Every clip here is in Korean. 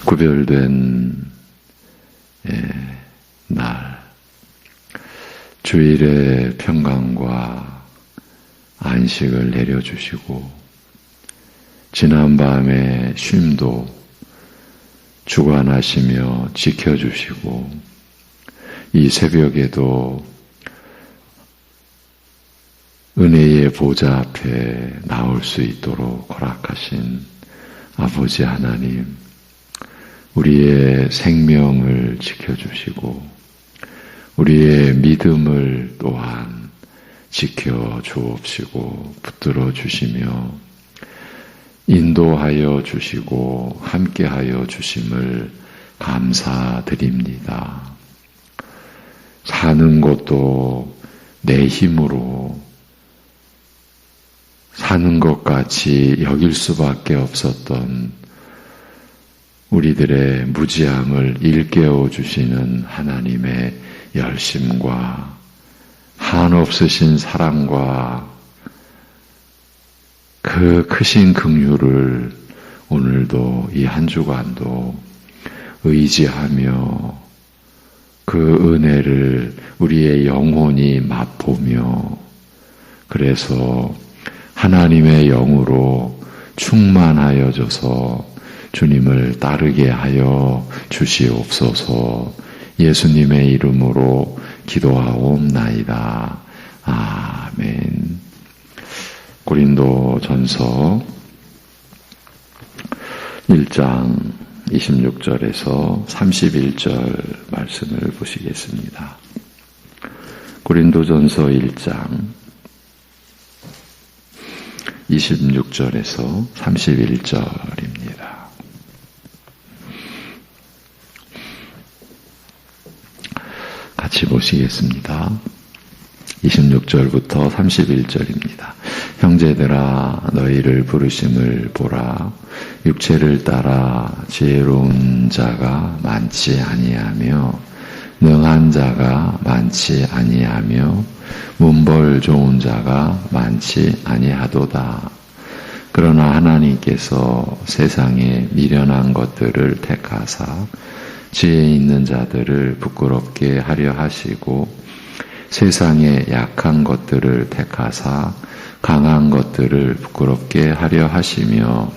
구별된 날, 주일의 평강과 안식을 내려주시고 지난밤의 쉼도 주관하시며 지켜주시고 이 새벽에도 은혜의 보좌 앞에 나올 수 있도록 허락하신 아버지 하나님, 우리의 생명을 지켜주시고 우리의 믿음을 또한 지켜주옵시고 붙들어 주시며 인도하여 주시고 함께하여 주심을 감사드립니다. 사는 것도 내 힘으로 사는 것 같이 여길 수밖에 없었던 우리들의 무지함을 일깨워 주시는 하나님의 열심과 한없으신 사랑과 그 크신 긍휼을 오늘도 이 한 주간도 의지하며 그 은혜를 우리의 영혼이 맛보며 그래서 하나님의 영으로 충만하여져서 주님을 따르게 하여 주시옵소서. 예수님의 이름으로 기도하옵나이다. 아멘. 고린도전서 1장 26절에서 31절 말씀을 보시겠습니다. 고린도전서 1장 26절에서 31절입니다. 같이 보시겠습니다. 26절부터 31절입니다. 형제들아 너희를 부르심을 보라. 육체를 따라 지혜로운 자가 많지 아니하며 능한 자가 많지 아니하며 문벌 좋은 자가 많지 아니하도다. 그러나 하나님께서 세상에 미련한 것들을 택하사 지혜 있는 자들을 부끄럽게 하려 하시고 세상에 약한 것들을 택하사 강한 것들을 부끄럽게 하려 하시며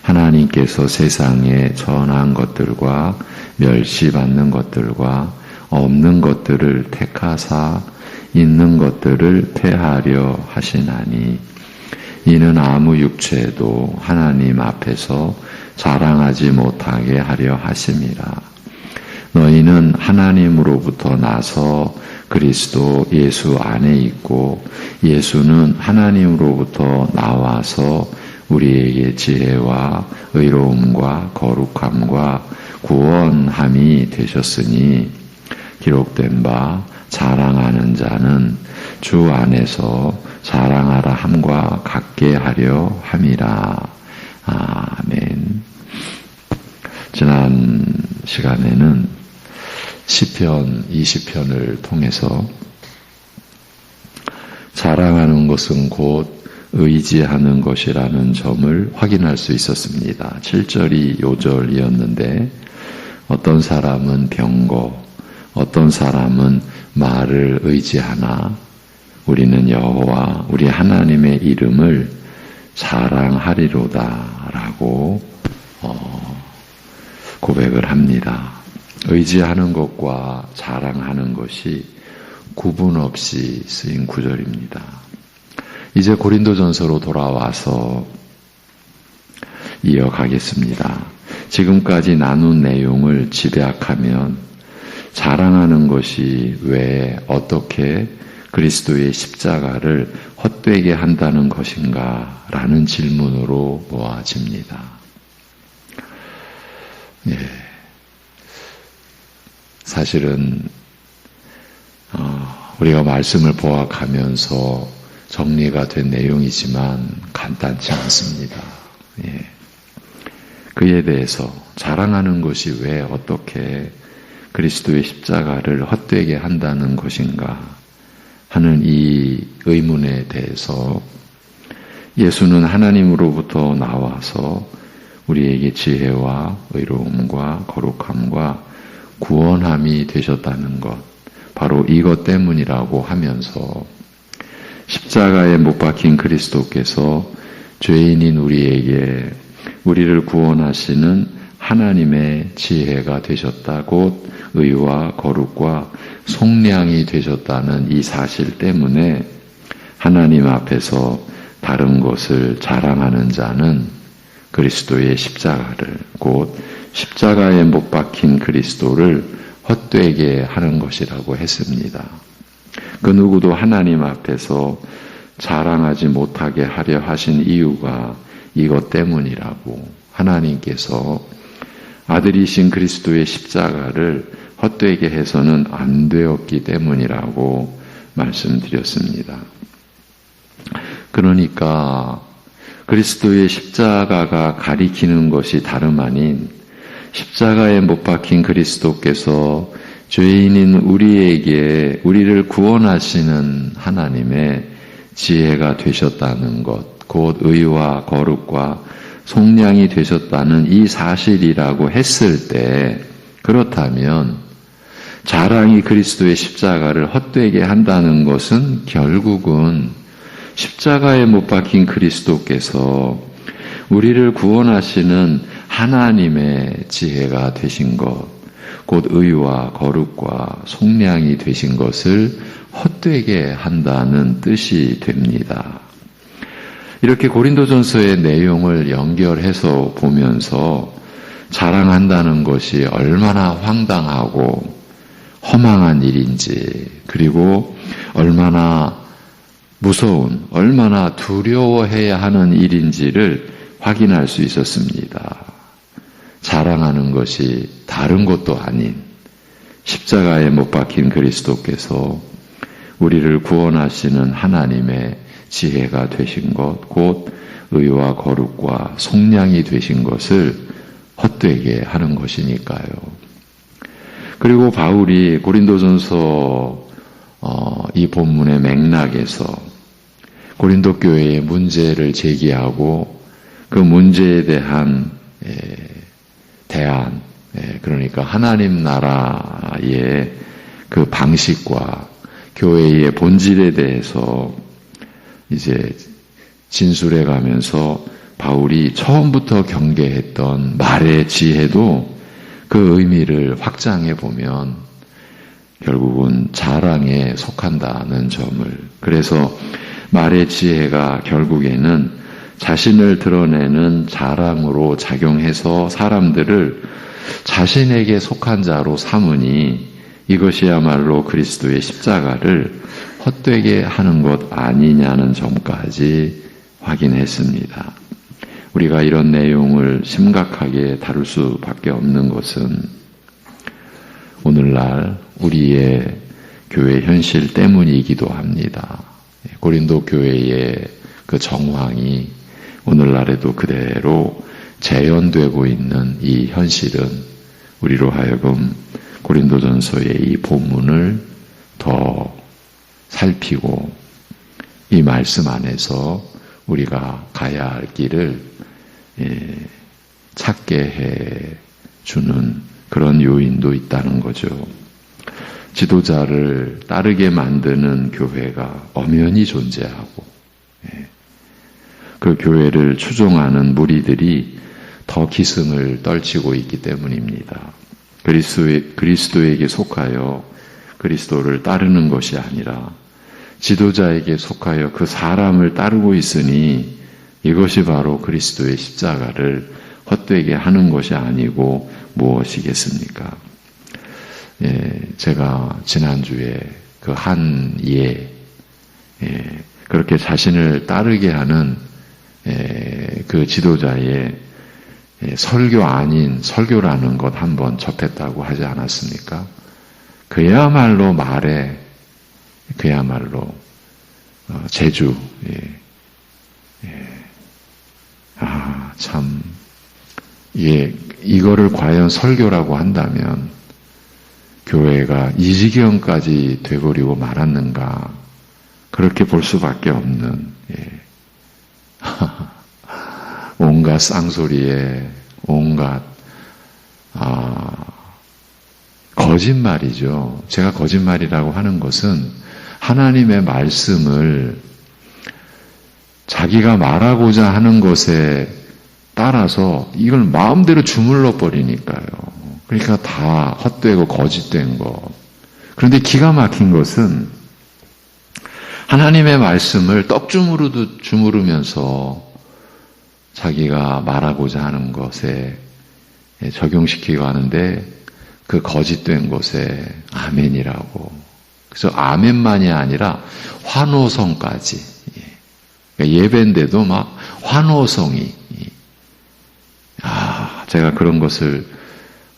하나님께서 세상에 전한 것들과 멸시받는 것들과 없는 것들을 택하사 있는 것들을 폐하려 하시나니 이는 아무 육체도 하나님 앞에서 자랑하지 못하게 하려 하심이라. 너희는 하나님으로부터 나서 그리스도 예수 안에 있고 예수는 하나님으로부터 나와서 우리에게 지혜와 의로움과 거룩함과 구원함이 되셨으니 기록된 바 자랑하는 자는 주 안에서 자랑하라 함과 같게 하려 함이라. 아멘. 지난 시간에는 시편 20편을 통해서 자랑하는 것은 곧 의지하는 것이라는 점을 확인할 수 있었습니다. 7절이 요절이었는데 어떤 사람은 병거, 어떤 사람은 말을 의지하나 우리는 여호와 우리 하나님의 이름을 자랑하리로다 라고 고백을 합니다. 의지하는 것과 자랑하는 것이 구분 없이 쓰인 구절입니다. 이제 고린도전서로 돌아와서 이어가겠습니다. 지금까지 나눈 내용을 집약하면 자랑하는 것이 왜 어떻게 그리스도의 십자가를 헛되게 한다는 것인가 라는 질문으로 모아집니다. 사실은 우리가 말씀을 보아가면서 정리가 된 내용이지만 간단치 않습니다. 그에 대해서 자랑하는 것이 왜 어떻게 그리스도의 십자가를 헛되게 한다는 것인가 하는 이 의문에 대해서 예수는 하나님으로부터 나와서 우리에게 지혜와 의로움과 거룩함과 구원함이 되셨다는 것, 바로 이것 때문이라고 하면서 십자가에 못 박힌 그리스도께서 죄인인 우리에게 우리를 구원하시는 하나님의 지혜가 되셨다, 곧 의와 거룩과 속량이 되셨다는 이 사실 때문에 하나님 앞에서 다른 것을 자랑하는 자는 그리스도의 십자가를, 곧 십자가에 못 박힌 그리스도를 헛되게 하는 것이라고 했습니다. 그 누구도 하나님 앞에서 자랑하지 못하게 하려 하신 이유가 이것 때문이라고, 하나님께서 아들이신 그리스도의 십자가를 헛되게 해서는 안 되었기 때문이라고 말씀드렸습니다. 그러니까 그리스도의 십자가가 가리키는 것이 다름 아닌 십자가에 못 박힌 그리스도께서 죄인인 우리에게 우리를 구원하시는 하나님의 지혜가 되셨다는 것, 곧 의와 거룩과 속량이 되셨다는 이 사실이라고 했을 때, 그렇다면 자랑이 그리스도의 십자가를 헛되게 한다는 것은 결국은 십자가에 못 박힌 그리스도께서 우리를 구원하시는 하나님의 지혜가 되신 것, 곧 의와 거룩과 속량이 되신 것을 헛되게 한다는 뜻이 됩니다. 이렇게 고린도전서의 내용을 연결해서 보면서 자랑한다는 것이 얼마나 황당하고 허망한 일인지, 그리고 얼마나 무서운, 얼마나 두려워해야 하는 일인지를 확인할 수 있었습니다. 자랑하는 것이 다른 것도 아닌 십자가에 못 박힌 그리스도께서 우리를 구원하시는 하나님의 지혜가 되신 것, 곧 의와 거룩과 속량이 되신 것을 헛되게 하는 것이니까요. 그리고 바울이 고린도전서 이 본문의 맥락에서 고린도 교회의 문제를 제기하고 그 문제에 대한 대안, 그러니까 하나님 나라의 그 방식과 교회의 본질에 대해서 이제 진술해 가면서 바울이 처음부터 경계했던 말의 지혜도 그 의미를 확장해 보면 결국은 자랑에 속한다는 점을, 그래서 말의 지혜가 결국에는 자신을 드러내는 자랑으로 작용해서 사람들을 자신에게 속한 자로 삼으니 이것이야말로 그리스도의 십자가를 헛되게 하는 것 아니냐는 점까지 확인했습니다. 우리가 이런 내용을 심각하게 다룰 수밖에 없는 것은 오늘날 우리의 교회 현실 때문이기도 합니다. 고린도 교회의 그 정황이 오늘날에도 그대로 재현되고 있는 이 현실은 우리로 하여금 고린도전서의 이 본문을 더 살피고 이 말씀 안에서 우리가 가야 할 길을 찾게 해 주는 그런 요인도 있다는 거죠. 지도자를 따르게 만드는 교회가 엄연히 존재하고 그 교회를 추종하는 무리들이 더 기승을 떨치고 있기 때문입니다. 그리스도에게 속하여 그리스도를 따르는 것이 아니라 지도자에게 속하여 그 사람을 따르고 있으니 이것이 바로 그리스도의 십자가를 헛되게 하는 것이 아니고 무엇이겠습니까? 제가 지난주에 그 한 그렇게 자신을 따르게 하는 그 지도자의 설교 아닌 설교라는 것 한번 접했다고 하지 않았습니까? 그야말로 말에 그야말로 재주. 참 이거를 과연 설교라고 한다면 교회가 이 지경까지 돼버리고 말았는가, 그렇게 볼 수밖에 없는 온갖 쌍소리에 온갖 거짓말이죠. 제가 거짓말이라고 하는 것은 하나님의 말씀을 자기가 말하고자 하는 것에 따라서 이걸 마음대로 주물러 버리니까요. 그러니까 다 헛되고 거짓된 거. 그런데 기가 막힌 것은 하나님의 말씀을 떡주무르듯 주무르면서 자기가 말하고자 하는 것에 적용시키고 하는데 그 거짓된 것에 아멘이라고. 그래서 아멘만이 아니라 환호성까지. 그러니까 예배인데도 막 환호성이. 제가 그런 것을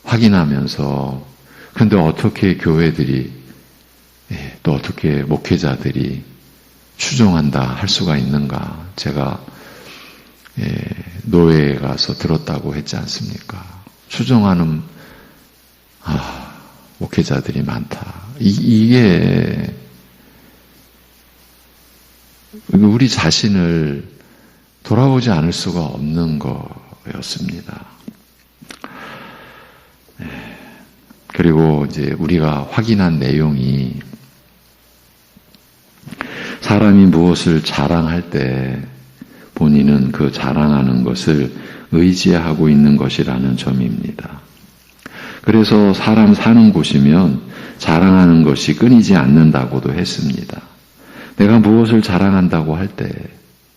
확인하면서 그런데 어떻게 교회들이 또 어떻게 목회자들이 추종한다 할 수가 있는가. 제가 노예에 가서 들었다고 했지 않습니까? 추종하는 목회자들이 많다. 이게 우리 자신을 돌아보지 않을 수가 없는 거였습니다. 그리고 이제 우리가 확인한 내용이 사람이 무엇을 자랑할 때 본인은 그 자랑하는 것을 의지하고 있는 것이라는 점입니다. 그래서 사람 사는 곳이면 자랑하는 것이 끊이지 않는다고도 했습니다. 내가 무엇을 자랑한다고 할 때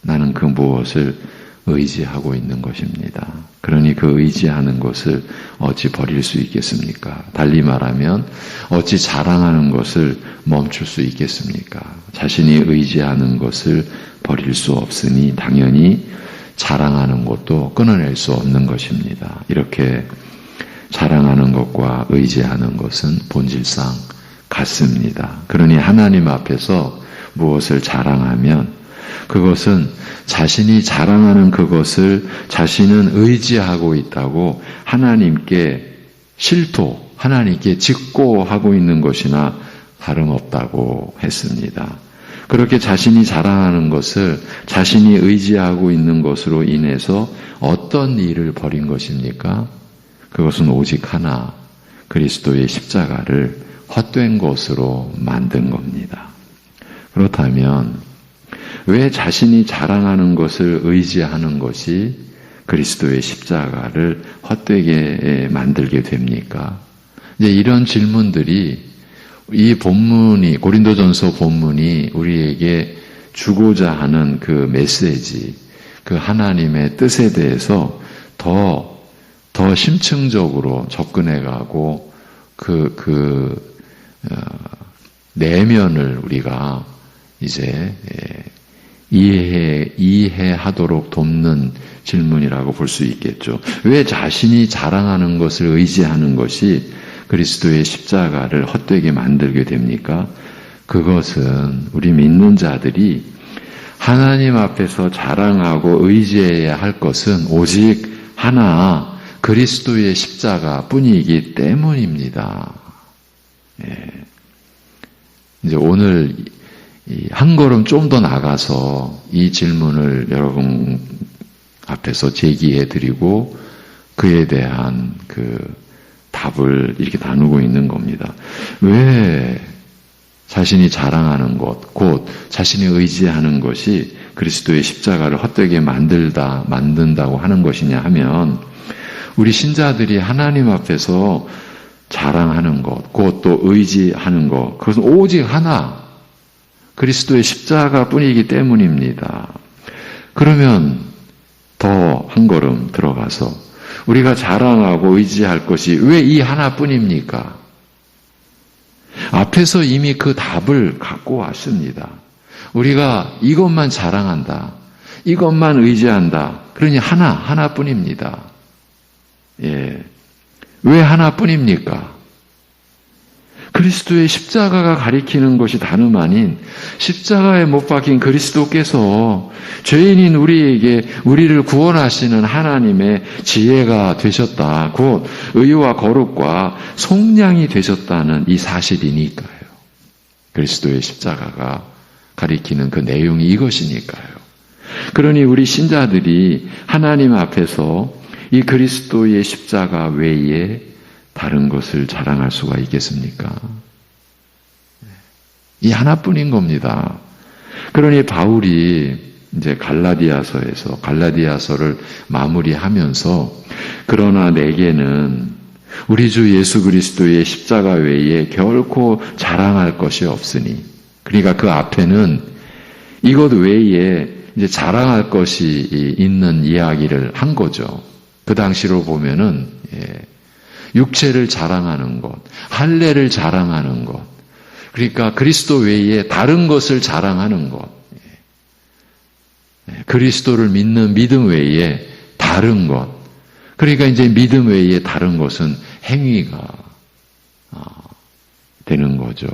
나는 그 무엇을 의지하고 있는 것입니다. 그러니 그 의지하는 것을 어찌 버릴 수 있겠습니까? 달리 말하면 어찌 자랑하는 것을 멈출 수 있겠습니까? 자신이 의지하는 것을 버릴 수 없으니 당연히 자랑하는 것도 끊어낼 수 없는 것입니다. 이렇게 자랑하는 것과 의지하는 것은 본질상 같습니다. 그러니 하나님 앞에서 무엇을 자랑하면 그것은 자신이 자랑하는 그것을 자신은 의지하고 있다고 하나님께 실토, 하나님께 직고하고 있는 것이나 다름없다고 했습니다. 그렇게 자신이 자랑하는 것을 자신이 의지하고 있는 것으로 인해서 어떤 일을 벌인 것입니까? 그것은 오직 하나, 그리스도의 십자가를 헛된 것으로 만든 겁니다. 그렇다면 왜 자신이 자랑하는 것을 의지하는 것이 그리스도의 십자가를 헛되게 만들게 됩니까? 이제 이런 질문들이 이 본문이, 고린도전서 본문이 우리에게 주고자 하는 그 메시지, 그 하나님의 뜻에 대해서 더 심층적으로 접근해가고 내면을 우리가 이제 이해하도록 돕는 질문이라고 볼 수 있겠죠. 왜 자신이 자랑하는 것을 의지하는 것이 그리스도의 십자가를 헛되게 만들게 됩니까? 그것은 우리 믿는 자들이 하나님 앞에서 자랑하고 의지해야 할 것은 오직 하나, 그리스도의 십자가 뿐이기 때문입니다. 이제 오늘 한 걸음 좀 더 나가서 이 질문을 여러분 앞에서 제기해 드리고 그에 대한 그 답을 이렇게 나누고 있는 겁니다. 왜 자신이 자랑하는 것, 곧 자신이 의지하는 것이 그리스도의 십자가를 헛되게 만든다고 하는 것이냐 하면 우리 신자들이 하나님 앞에서 자랑하는 것, 곧 또 의지하는 것, 그것은 오직 하나, 그리스도의 십자가 뿐이기 때문입니다. 그러면 더 한 걸음 들어가서 우리가 자랑하고 의지할 것이 왜 이 하나뿐입니까? 앞에서 이미 그 답을 갖고 왔습니다. 우리가 이것만 자랑한다. 이것만 의지한다. 그러니 하나뿐입니다. 예. 왜 하나뿐입니까? 그리스도의 십자가가 가리키는 것이 다름 아닌 십자가에 못 박힌 그리스도께서 죄인인 우리를 구원하시는 하나님의 지혜가 되셨다. 곧 의와 거룩과 속량이 되셨다는 이 사실이니까요. 그리스도의 십자가가 가리키는 그 내용이 이것이니까요. 그러니 우리 신자들이 하나님 앞에서 이 그리스도의 십자가 외에 다른 것을 자랑할 수가 있겠습니까? 이 하나뿐인 겁니다. 그러니 바울이 이제 갈라디아서를 마무리하면서 그러나 내게는 우리 주 예수 그리스도의 십자가 외에 결코 자랑할 것이 없으니, 그러니까 그 앞에는 이것 외에 이제 자랑할 것이 있는 이야기를 한 거죠. 그 당시로 보면은 육체를 자랑하는 것, 할례를 자랑하는 것, 그러니까 그리스도 외에 다른 것을 자랑하는 것, 그리스도를 믿는 믿음 외에 다른 것, 그러니까 이제 믿음 외에 다른 것은 행위가 되는 거죠.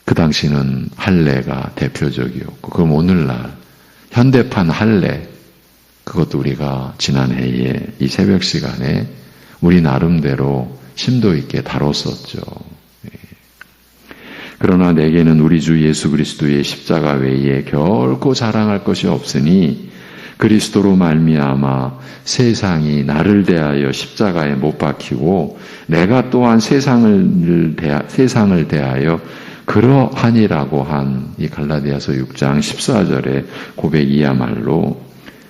그 당시는 할례가 대표적이었고, 그럼 오늘날 현대판 할례, 그것도 우리가 지난해에 이 새벽 시간에 우리 나름대로 심도 있게 다뤘었죠. 그러나 내게는 우리 주 예수 그리스도의 십자가 외에 결코 자랑할 것이 없으니 그리스도로 말미암아 세상이 나를 대하여 십자가에 못 박히고 내가 또한 세상을 대하여 그러하니라고 한 이 갈라디아서 6장 14절의 고백이야말로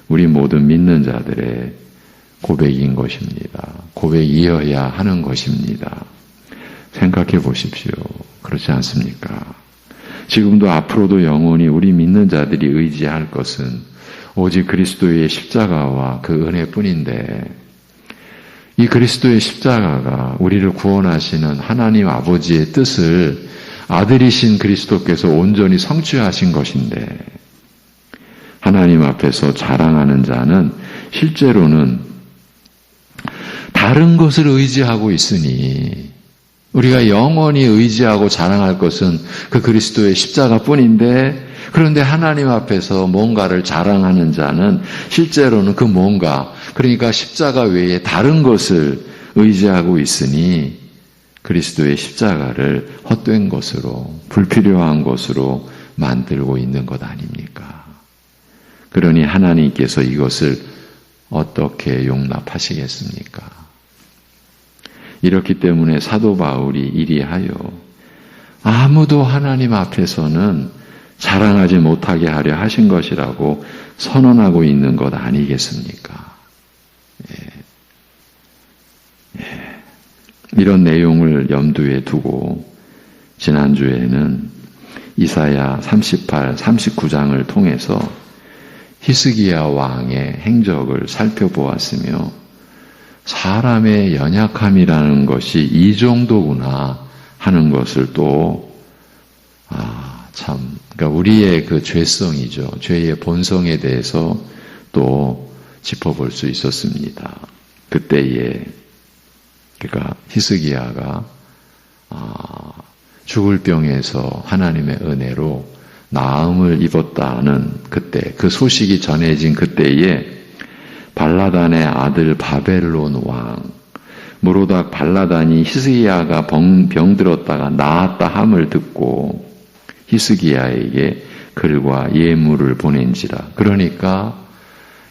우리 모든 믿는 자들의 고백인 것입니다. 고백이어야 하는 것입니다. 생각해 보십시오. 그렇지 않습니까? 지금도 앞으로도 영원히 우리 믿는 자들이 의지할 것은 오직 그리스도의 십자가와 그 은혜뿐인데, 이 그리스도의 십자가가 우리를 구원하시는 하나님 아버지의 뜻을 아들이신 그리스도께서 온전히 성취하신 것인데, 하나님 앞에서 자랑하는 자는 실제로는 다른 것을 의지하고 있으니, 우리가 영원히 의지하고 자랑할 것은 그 그리스도의 십자가뿐인데, 그런데 하나님 앞에서 뭔가를 자랑하는 자는 실제로는 그 뭔가, 그러니까 십자가 외에 다른 것을 의지하고 있으니 그리스도의 십자가를 헛된 것으로, 불필요한 것으로 만들고 있는 것 아닙니까? 그러니 하나님께서 이것을 어떻게 용납하시겠습니까? 이렇기 때문에 사도 바울이 이리하여 아무도 하나님 앞에서는 자랑하지 못하게 하려 하신 것이라고 선언하고 있는 것 아니겠습니까? 이런 내용을 염두에 두고 지난주에는 이사야 38, 39장을 통해서 히스기야 왕의 행적을 살펴보았으며 사람의 연약함이라는 것이 이 정도구나 하는 것을 또 그러니까 우리의 그 죄성이죠. 죄의 본성에 대해서 또 짚어볼 수 있었습니다. 그때에 그러니까 히스기야가 죽을 병에서 하나님의 은혜로 나음을 입었다는 그때, 그 소식이 전해진 그때에 발라단의 아들 바벨론 왕 무로닥 발라단이 히스기야가 병들었다가 나았다 함을 듣고 히스기야에게 글과 예물을 보낸지라. 그러니까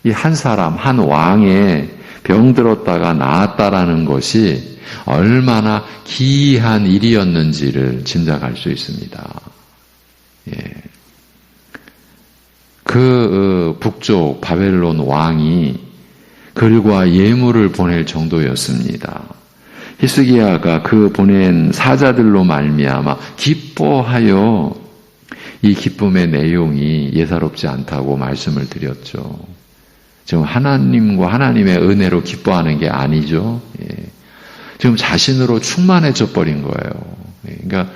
이 한 사람, 한 왕의 병들었다가 나았다라는 것이 얼마나 기이한 일이었는지를 짐작할 수 있습니다. 그 북쪽 바벨론 왕이 글과 예물을 보낼 정도였습니다. 히스기야가 그 보낸 사자들로 말미암아 기뻐하여, 이 기쁨의 내용이 예사롭지 않다고 말씀을 드렸죠. 지금 하나님과 하나님의 은혜로 기뻐하는 게 아니죠. 지금 자신으로 충만해져 버린 거예요. 그러니까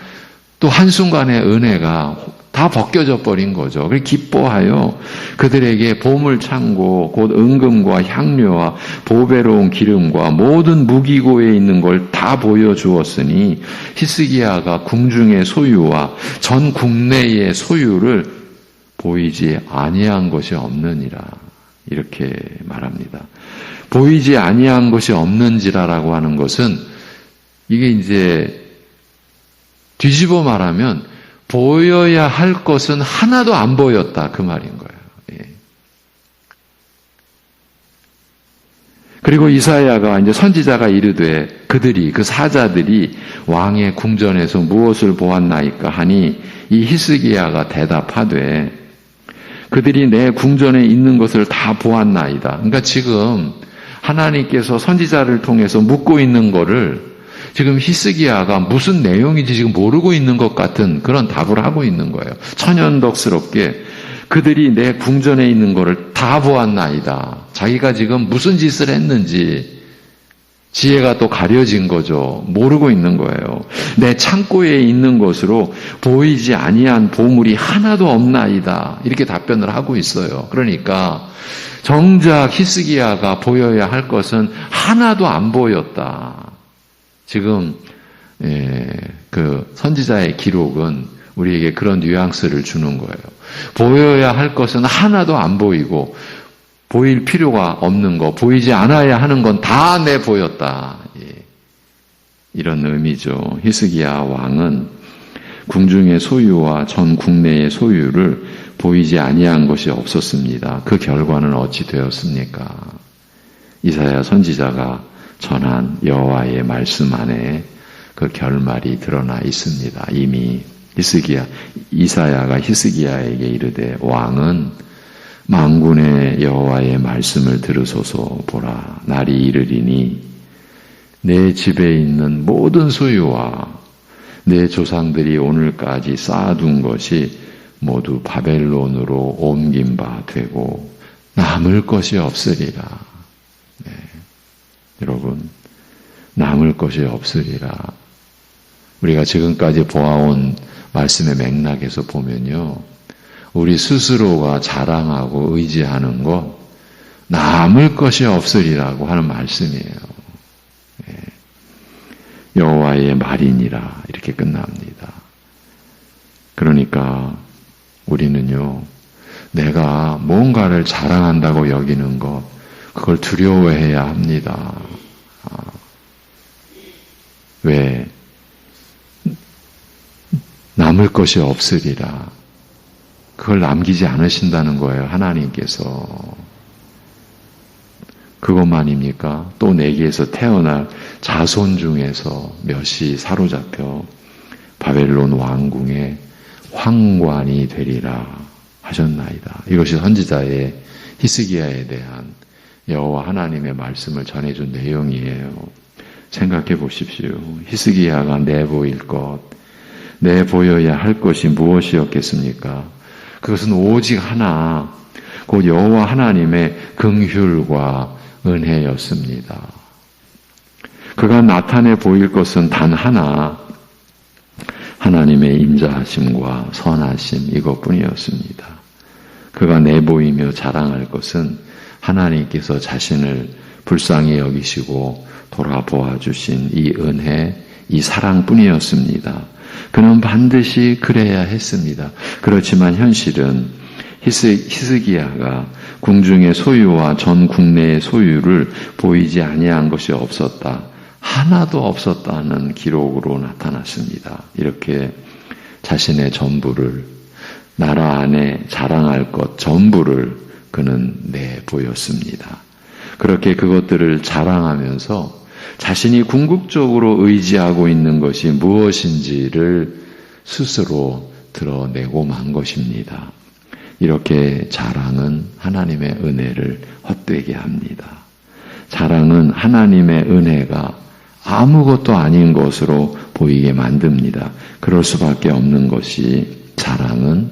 또 한순간에 은혜가 다 벗겨져 버린 거죠. 그래서 기뻐하여 그들에게 보물 창고, 곧 은금과 향료와 보배로운 기름과 모든 무기고에 있는 걸 다 보여주었으니 히스기야가 궁중의 소유와 전 국내의 소유를 보이지 아니한 것이 없느니라. 이렇게 말합니다. 보이지 아니한 것이 없는지라라고 하는 것은 이게 이제 뒤집어 말하면 보여야 할 것은 하나도 안 보였다. 그 말인 거예요. 예. 그리고 이사야가 이제 선지자가 이르되 그들이 그 사자들이 왕의 궁전에서 무엇을 보았나이까 하니 이 히스기야가 대답하되 그들이 내 궁전에 있는 것을 다 보았나이다. 그러니까 지금 하나님께서 선지자를 통해서 묻고 있는 거를 지금 히스기야가 무슨 내용인지 지금 모르고 있는 것 같은 그런 답을 하고 있는 거예요. 천연덕스럽게 그들이 내 궁전에 있는 거를 다 보았나이다. 자기가 지금 무슨 짓을 했는지 지혜가 또 가려진 거죠. 모르고 있는 거예요. 내 창고에 있는 것으로 보이지 아니한 보물이 하나도 없나이다. 이렇게 답변을 하고 있어요. 그러니까 정작 히스기야가 보여야 할 것은 하나도 안 보였다. 지금 그 선지자의 기록은 우리에게 그런 뉘앙스를 주는 거예요. 보여야 할 것은 하나도 안 보이고 보일 필요가 없는 거, 보이지 않아야 하는 건 다 내보였다. 이런 의미죠. 히스기야 왕은 궁중의 소유와 전 국내의 소유를 보이지 아니한 것이 없었습니다. 그 결과는 어찌 되었습니까? 이사야 선지자가 전한 여호와의 말씀 안에 그 결말이 드러나 있습니다. 이미 이사야가 히스기야에게 이르되 왕은 만군의 여호와의 말씀을 들으소서. 보라, 날이 이르리니 내 집에 있는 모든 소유와 내 조상들이 오늘까지 쌓아둔 것이 모두 바벨론으로 옮긴 바 되고 남을 것이 없으리라. 네. 여러분, 남을 것이 없으리라. 우리가 지금까지 보아온 말씀의 맥락에서 보면요, 우리 스스로가 자랑하고 의지하는 것 남을 것이 없으리라고 하는 말씀이에요. 여호와의 말이니라 이렇게 끝납니다. 그러니까 우리는요, 내가 뭔가를 자랑한다고 여기는 것, 그걸 두려워해야 합니다. 왜? 남을 것이 없으리라. 그걸 남기지 않으신다는 거예요, 하나님께서. 그것만입니까? 또 내게에서 태어날 자손 중에서 몇이 사로잡혀 바벨론 왕궁의 황관이 되리라 하셨나이다. 이것이 선지자의 히스기야에 대한 여호와 하나님의 말씀을 전해준 내용이에요. 생각해 보십시오. 히스기야가 내보일 것, 내보여야 할 것이 무엇이었겠습니까? 그것은 오직 하나, 곧 여호와 하나님의 긍휼과 은혜였습니다. 그가 나타내 보일 것은 단 하나, 하나님의 인자하심과 선하심 이것뿐이었습니다. 그가 내보이며 자랑할 것은 하나님께서 자신을 불쌍히 여기시고 돌아보아 주신 이 은혜, 이 사랑뿐이었습니다. 그는 반드시 그래야 했습니다. 그렇지만 현실은 히스기야가 궁중의 소유와 전 국내의 소유를 보이지 아니한 것이 없었다. 하나도 없었다는 기록으로 나타났습니다. 이렇게 자신의 전부를, 나라 안에 자랑할 것 전부를 그는 내보였습니다. 그렇게 그것들을 자랑하면서 자신이 궁극적으로 의지하고 있는 것이 무엇인지를 스스로 드러내고 만 것입니다. 이렇게 자랑은 하나님의 은혜를 헛되게 합니다. 자랑은 하나님의 은혜가 아무것도 아닌 것으로 보이게 만듭니다. 그럴 수밖에 없는 것이 자랑은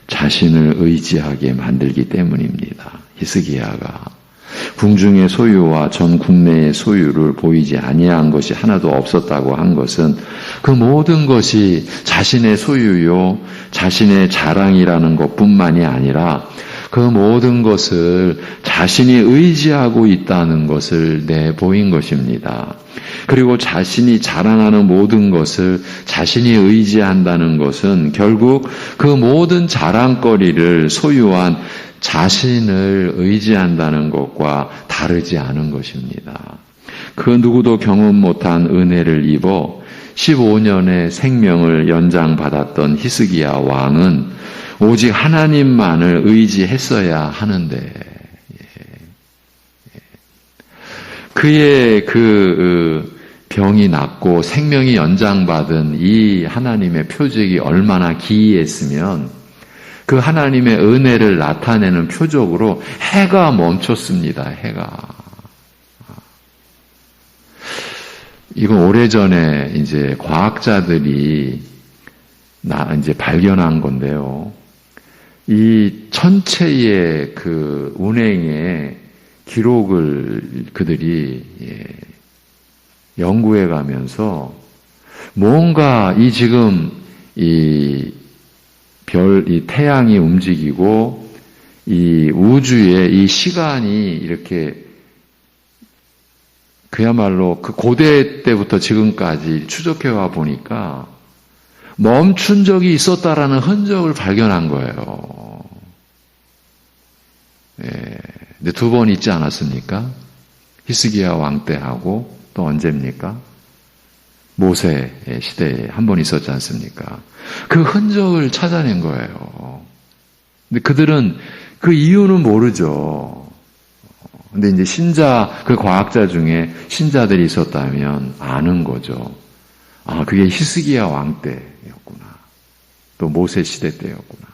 자신을 의지하게 만들기 때문입니다. 히스기야가 궁중의 소유와 전 국내의 소유를 보이지 아니한 것이 하나도 없었다고 한 것은 그 모든 것이 자신의 소유요, 자신의 자랑이라는 것뿐만이 아니라 그 모든 것을 자신이 의지하고 있다는 것을 내보인 것입니다. 그리고 자신이 자랑하는 모든 것을 자신이 의지한다는 것은 결국 그 모든 자랑거리를 소유한 자신을 의지한다는 것과 다르지 않은 것입니다. 그 누구도 경험 못한 은혜를 입어 15년의 생명을 연장받았던 히스기야 왕은 오직 하나님만을 의지했어야 하는데, 그의 그 병이 낫고 생명이 연장받은 이 하나님의 표적이 얼마나 기이했으면 그 하나님의 은혜를 나타내는 표적으로 해가 멈췄습니다. 해가. 이거 오래전에 이제 과학자들이 이제 발견한 건데요. 이 천체의 그 운행의 기록을 그들이 연구해 가면서 뭔가 이 지금 이 태양이 움직이고 이 우주의 이 시간이 이렇게 그야말로 그 고대 때부터 지금까지 추적해 와 보니까 멈춘 적이 있었다라는 흔적을 발견한 거예요. 근데 2번 있지 않았습니까? 히스기야 왕 때하고 또 언제입니까? 모세 시대에 한 번 있었지 않습니까? 그 흔적을 찾아낸 거예요. 근데 그들은 그 이유는 모르죠. 근데 이제 그 과학자 중에 신자들이 있었다면 아는 거죠. 아, 그게 히스기야 왕 때였구나. 또 모세 시대 때였구나.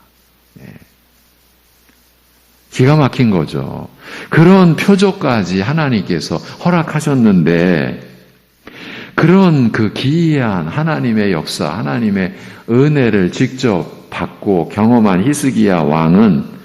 기가 막힌 거죠. 그런 표적까지 하나님께서 허락하셨는데, 그런 그 기이한 하나님의 역사, 하나님의 은혜를 직접 받고 경험한 히스기야 왕은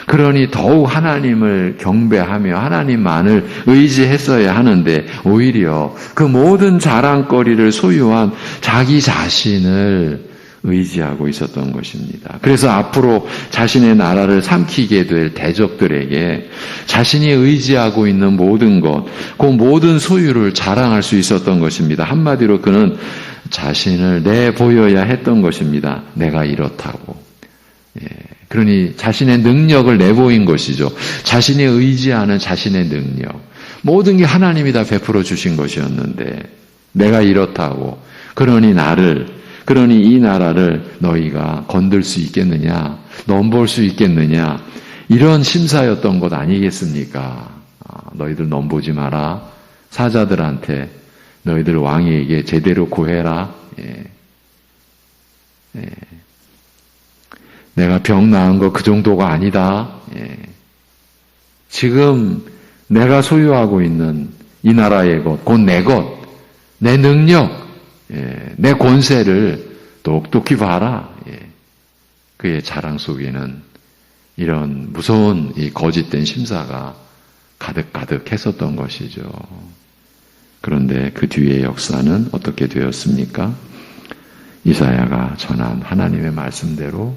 그러니 더욱 하나님을 경배하며 하나님만을 의지했어야 하는데 오히려 그 모든 자랑거리를 소유한 자기 자신을 의지하고 있었던 것입니다. 그래서 앞으로 자신의 나라를 삼키게 될 대적들에게 자신이 의지하고 있는 모든 것, 그 모든 소유를 자랑할 수 있었던 것입니다. 한마디로 그는 자신을 내보여야 했던 것입니다. 내가 이렇다고. 그러니 자신의 능력을 내보인 것이죠. 자신이 의지하는 자신의 능력. 모든 게 하나님이 다 베풀어 주신 것이었는데 내가 이렇다고. 그러니 이 나라를 너희가 건들 수 있겠느냐? 넘볼 수 있겠느냐? 이런 심사였던 것 아니겠습니까? 너희들 넘보지 마라. 사자들한테 너희들 왕에게 제대로 구해라. 내가 병 나은 거 그 정도가 아니다. 지금 내가 소유하고 있는 이 나라의 것, 곧 내 것, 내 능력, 내 권세를 똑똑히 봐라. 그의 자랑 속에는 이런 무서운 이 거짓된 심사가 가득가득 했었던 것이죠. 그런데 그 뒤의 역사는 어떻게 되었습니까? 이사야가 전한 하나님의 말씀대로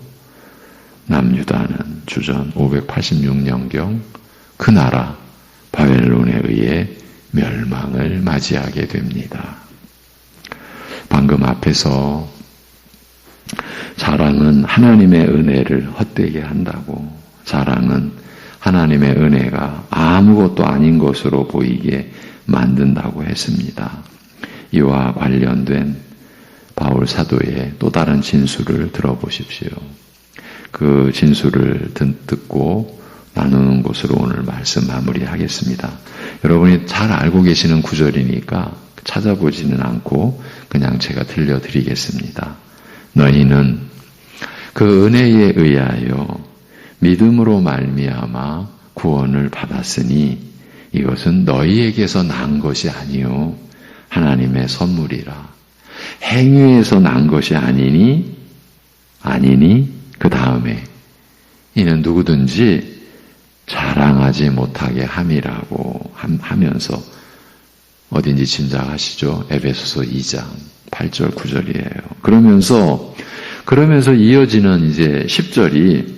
남유다는 주전 586년경 그 나라 바벨론에 의해 멸망을 맞이하게 됩니다. 방금 앞에서 자랑은 하나님의 은혜를 헛되게 한다고, 자랑은 하나님의 은혜가 아무것도 아닌 것으로 보이게 만든다고 했습니다. 이와 관련된 바울 사도의 또 다른 진술을 들어보십시오. 그 진술을 듣고 나누는 것으로 오늘 말씀 마무리하겠습니다. 여러분이 잘 알고 계시는 구절이니까 찾아보지는 않고 그냥 제가 들려드리겠습니다. 너희는 그 은혜에 의하여 믿음으로 말미암아 구원을 받았으니 이것은 너희에게서 난 것이 아니요 하나님의 선물이라. 행위에서 난 것이 아니니 그 다음에 이는 누구든지 자랑하지 못하게 함이라고 하면서 어딘지 짐작하시죠? 에베소서 2장 8절 9절이에요. 그러면서 이어지는 이제 10절이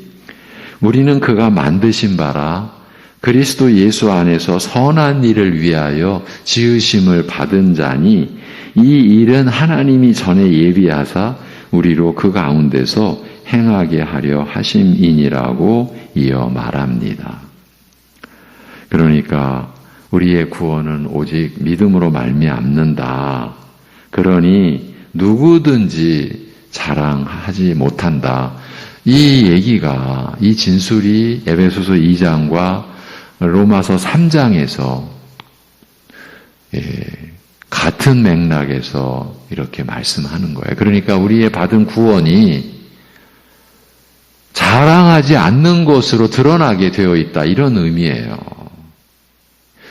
우리는 그가 만드신 바라 그리스도 예수 안에서 선한 일을 위하여 지으심을 받은 자니 이 일은 하나님이 전에 예비하사 우리로 그 가운데서 행하게 하려 하심이니라고 이어 말합니다. 그러니까 우리의 구원은 오직 믿음으로 말미암는다. 그러니 누구든지 자랑하지 못한다. 이 얘기가, 이 진술이 에베소서 2장과 로마서 3장에서 같은 맥락에서 이렇게 말씀하는 거예요. 그러니까 우리의 받은 구원이 자랑하지 않는 것으로 드러나게 되어 있다. 이런 의미예요.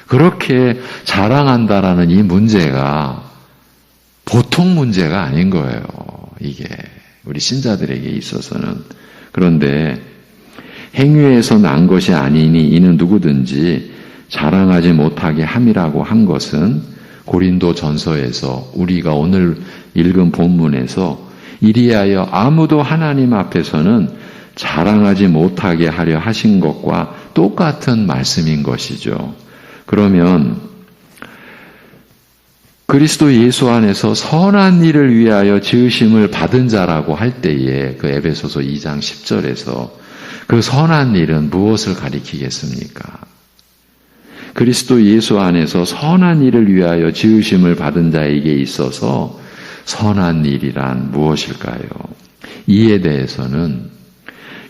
그렇게 자랑한다라는 이 문제가 보통 문제가 아닌 거예요. 이게 우리 신자들에게 있어서는. 그런데 행위에서 난 것이 아니니 이는 누구든지 자랑하지 못하게 함이라고 한 것은 고린도 전서에서 우리가 오늘 읽은 본문에서 이리하여 아무도 하나님 앞에서는 자랑하지 못하게 하려 하신 것과 똑같은 말씀인 것이죠. 그러면 그리스도 예수 안에서 선한 일을 위하여 지으심을 받은 자라고 할 때에 그 에베소서 2장 10절에서 그 선한 일은 무엇을 가리키겠습니까? 그리스도 예수 안에서 선한 일을 위하여 지으심을 받은 자에게 있어서 선한 일이란 무엇일까요? 이에 대해서는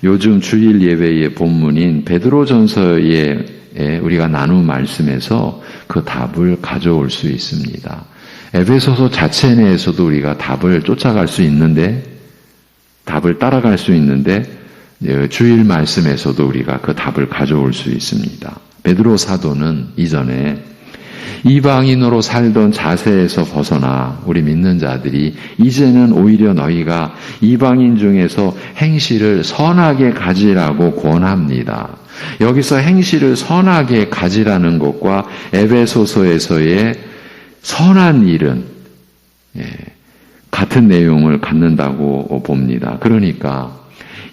요즘 주일 예배의 본문인 베드로전서에 우리가 나눈 말씀에서 그 답을 가져올 수 있습니다. 에베소서 자체 내에서도 우리가 답을 쫓아갈 수 있는데, 답을 따라갈 수 있는데, 주일 말씀에서도 우리가 그 답을 가져올 수 있습니다. 베드로 사도는 이전에 이방인으로 살던 자세에서 벗어나 우리 믿는 자들이 이제는 오히려 너희가 이방인 중에서 행실을 선하게 가지라고 권합니다. 여기서 행실을 선하게 가지라는 것과 에베소서에서의 선한 일은 같은 내용을 갖는다고 봅니다. 그러니까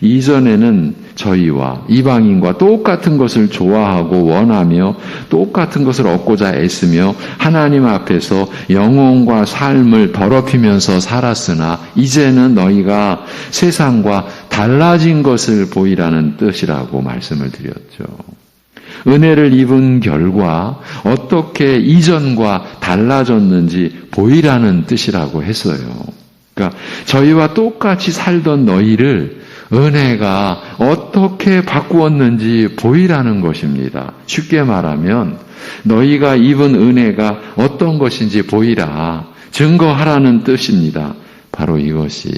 이전에는 저희와 이방인과 똑같은 것을 좋아하고 원하며 똑같은 것을 얻고자 애쓰며 하나님 앞에서 영혼과 삶을 더럽히면서 살았으나 이제는 너희가 세상과 달라진 것을 보이라는 뜻이라고 말씀을 드렸죠. 은혜를 입은 결과 어떻게 이전과 달라졌는지 보이라는 뜻이라고 했어요. 그러니까 저희와 똑같이 살던 너희를 은혜가 어떻게 바꾸었는지 보이라는 것입니다. 쉽게 말하면 너희가 입은 은혜가 어떤 것인지 보이라, 증거하라는 뜻입니다. 바로 이것이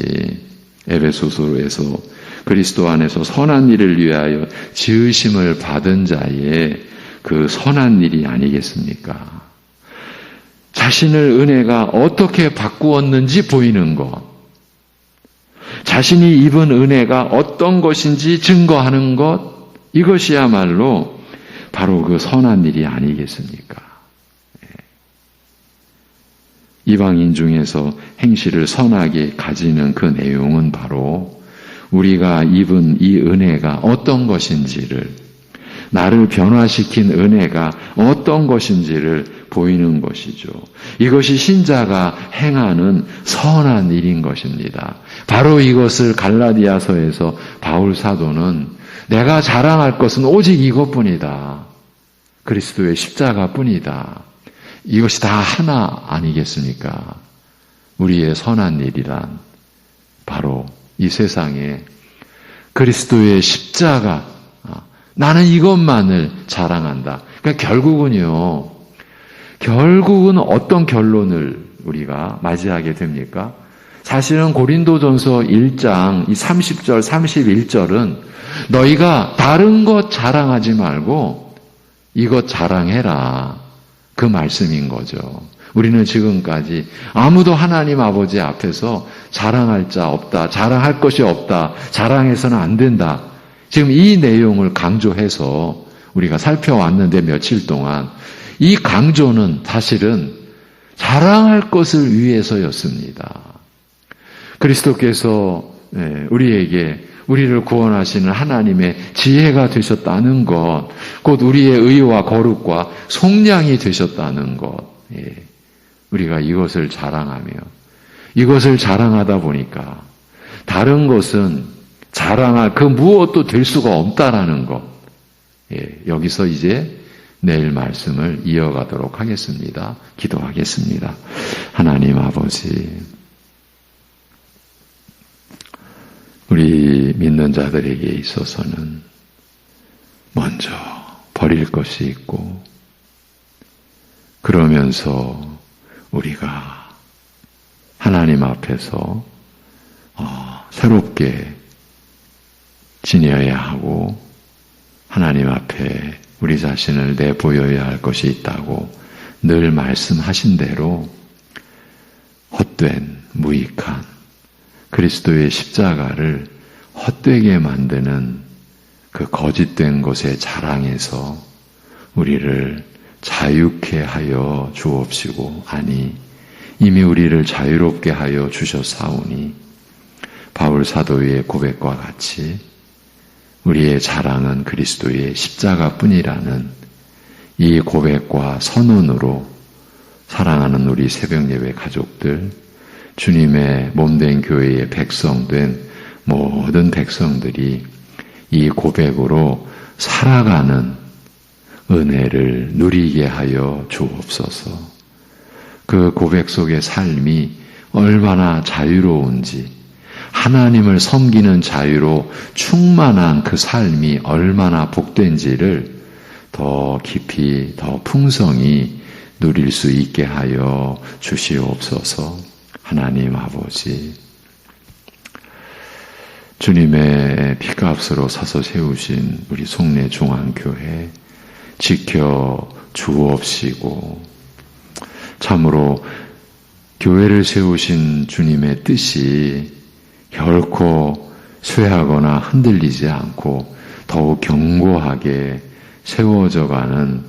에베소서에서 그리스도 안에서 선한 일을 위하여 지으심을 받은 자의 그 선한 일이 아니겠습니까? 자신을 은혜가 어떻게 바꾸었는지 보이는 것, 자신이 입은 은혜가 어떤 것인지 증거하는 것, 이것이야말로 바로 그 선한 일이 아니겠습니까? 이방인 중에서 행실을 선하게 가지는 그 내용은 바로 우리가 입은 이 은혜가 어떤 것인지를, 나를 변화시킨 은혜가 어떤 것인지를 보이는 것이죠. 이것이 신자가 행하는 선한 일인 것입니다. 바로 이것을 갈라디아서에서 바울 사도는 내가 자랑할 것은 오직 이것뿐이다. 그리스도의 십자가뿐이다. 이것이 다 하나 아니겠습니까? 우리의 선한 일이란 바로 이 세상에 그리스도의 십자가, 나는 이것만을 자랑한다. 그러니까 결국은 어떤 결론을 우리가 맞이하게 됩니까? 사실은 고린도전서 1장 이 30절, 31절은 너희가 다른 것 자랑하지 말고 이것 자랑해라. 그 말씀인 거죠. 우리는 지금까지 아무도 하나님 아버지 앞에서 자랑할 자 없다, 자랑할 것이 없다, 자랑해서는 안 된다. 지금 이 내용을 강조해서 우리가 살펴왔는데 며칠 동안 이 강조는 사실은 자랑할 것을 위해서였습니다. 그리스도께서 우리를 구원하시는 하나님의 지혜가 되셨다는 것, 곧 우리의 의와 거룩과 속량이 되셨다는 것, 우리가 이것을 자랑하며 이것을 자랑하다 보니까 다른 것은 자랑할 그 무엇도 될 수가 없다라는 것. 여기서 이제 내일 말씀을 이어가도록 하겠습니다. 기도하겠습니다. 하나님 아버지, 우리 믿는 자들에게 있어서는 먼저 버릴 것이 있고, 그러면서 우리가 하나님 앞에서 새롭게 지내어야 하고 하나님 앞에 우리 자신을 내보여야 할 것이 있다고 늘 말씀하신 대로 헛된 무익한 그리스도의 십자가를 헛되게 만드는 그 거짓된 것의 자랑에서 우리를 자유케 하여 주옵시고, 아니 이미 우리를 자유롭게 하여 주셨사오니 바울 사도의 고백과 같이 우리의 자랑은 그리스도의 십자가뿐이라는 이 고백과 선언으로 사랑하는 우리 새벽예배 가족들, 주님의 몸된 교회의 백성된 모든 백성들이 이 고백으로 살아가는 은혜를 누리게 하여 주옵소서. 그 고백 속의 삶이 얼마나 자유로운지, 하나님을 섬기는 자유로 충만한 그 삶이 얼마나 복된지를 더 깊이, 더 풍성히 누릴 수 있게 하여 주시옵소서. 하나님 아버지, 주님의 피값으로 사서 세우신 우리 송내 중앙교회 지켜 주옵시고, 참으로 교회를 세우신 주님의 뜻이 결코 쇠하거나 흔들리지 않고 더욱 견고하게 세워져가는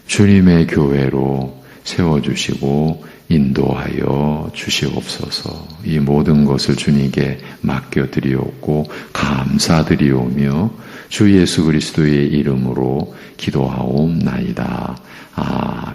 주님의 교회로 세워주시고 인도하여 주시옵소서. 이 모든 것을 주님께 맡겨드리옵고 감사드리오며 주 예수 그리스도의 이름으로 기도하옵나이다. 아멘.